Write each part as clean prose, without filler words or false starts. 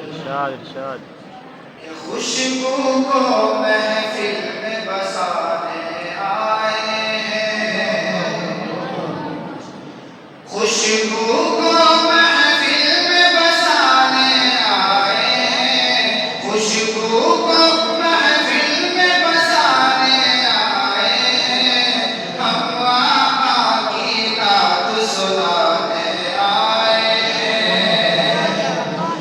इरशाद इरशाद खुशबू को महफिल में बसाने आए हैं, खुशबू को महफिल में बसाने आए हैं, खुशबू को महफिल में बसाने आए हैं, हम आका की रात सुनाने आए हैं,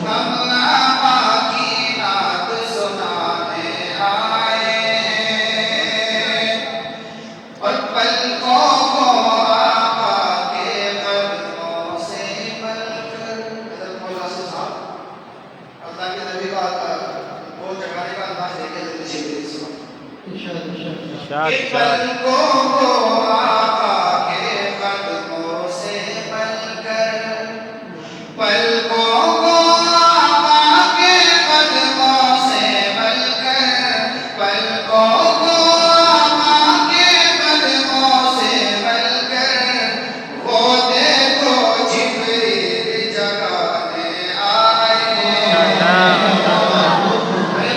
हम आका की रात सुनाने आए हैं, और पलकों को आका के कदमों से मलकर अल्लाह के नबी का वो जगाने का अंदाज देखे जल्दी इरशाद इरशाद पलकों को आका के कदमों से मलकर, पलकों को आका के कदमों से मलकर, पलकों को आका के कदमों से मलकर, वो देखो जिब्रील जगाने आए हैं,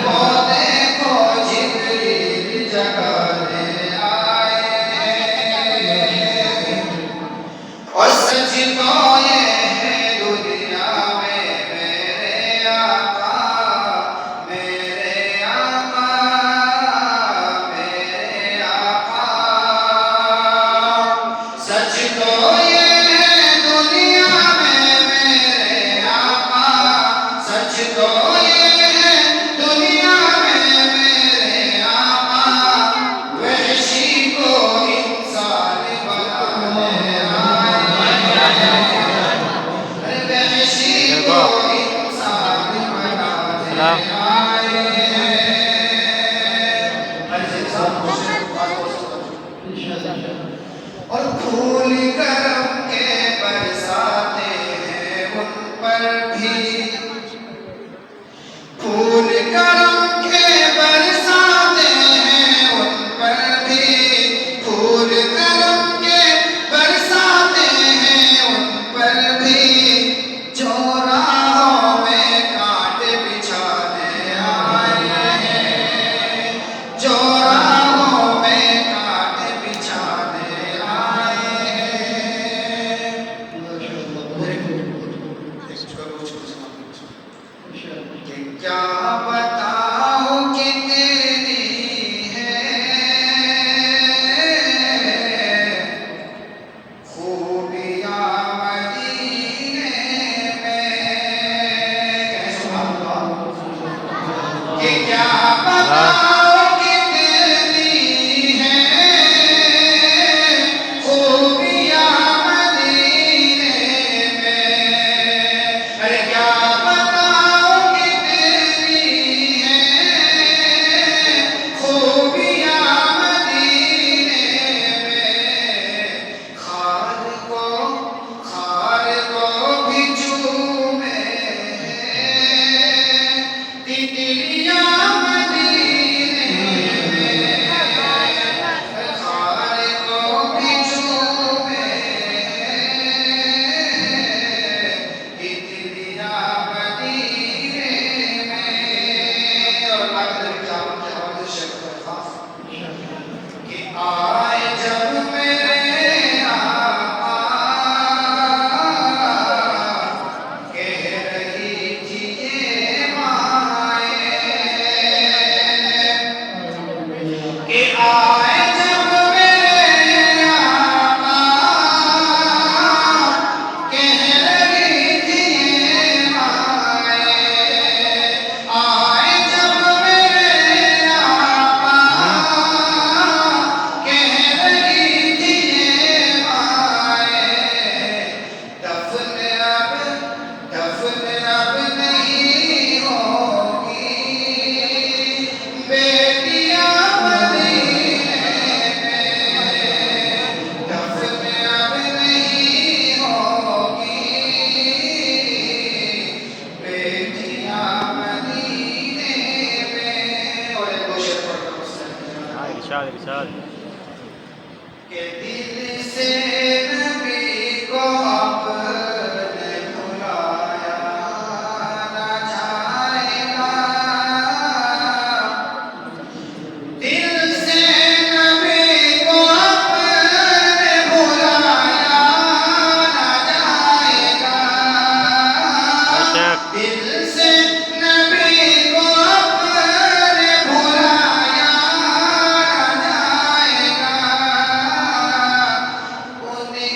वो देखो जिब्रील जगाने आए हैं। फूल करम के बरसाते हैं उन पर भी, फूल करम के बरसाते हैं उन पर भी, फूल करम के बरसाते हैं उन पर भी, जो राहों में कांटे बिछाने आए हैं, जो राहों में कांटे बिछाने आए हैं। क्या बताऊं कितनी है खूबियां मदीने में, कि क्या बताऊं कितनी है खूबियां मदीने में। अरे क्या बताऊं कितनी है खूबियां मदीने में। खार को भी चूमे तितलियां मदीने में, खार को भी चूमे तितलियां मदीने में। और अल्लाह के नबी के हवाले से शेर खास कि आए जब मेरे आका, कह रही थी ये माए, कि आए जब मेरे आका, कह रही थी ये माए, आए जब मेरे आका, कह रही थी ये माए, दफन अब नहीं होगी बेटियां मदीने में, दफन अब नहीं होगी बेटियां मदीने में। और एक दो शेर पढ़ता हूँ उससे। हाँ इरशाद इरशाद। के दिल से नबी को आपने भुलाया ना जाएगा, दिल से नबी को आपने भुलाया ना जाएगा, बेशक दिल से नबी को आपने भुलाया ना जाएगा। उन्हीं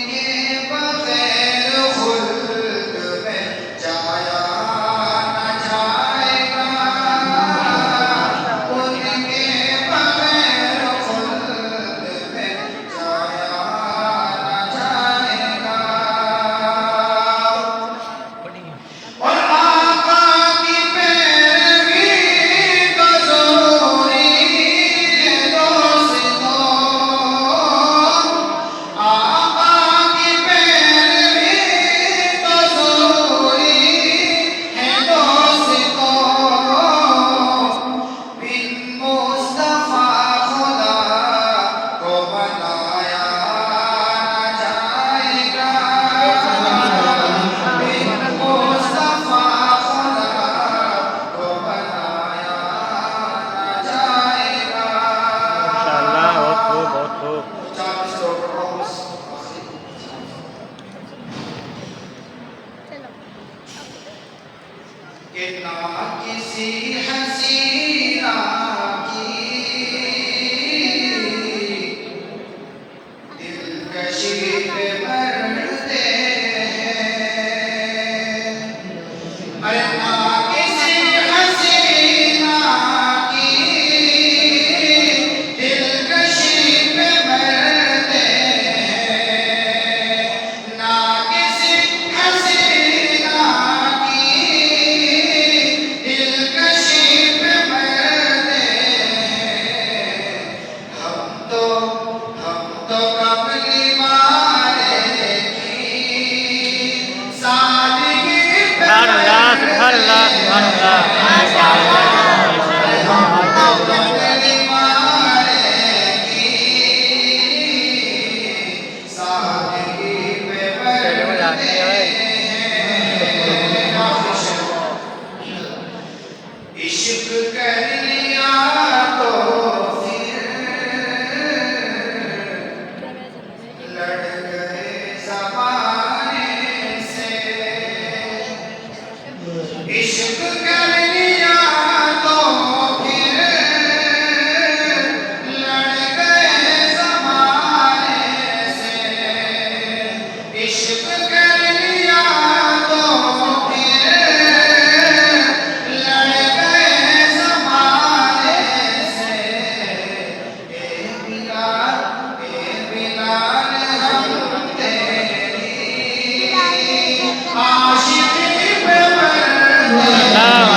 सलाम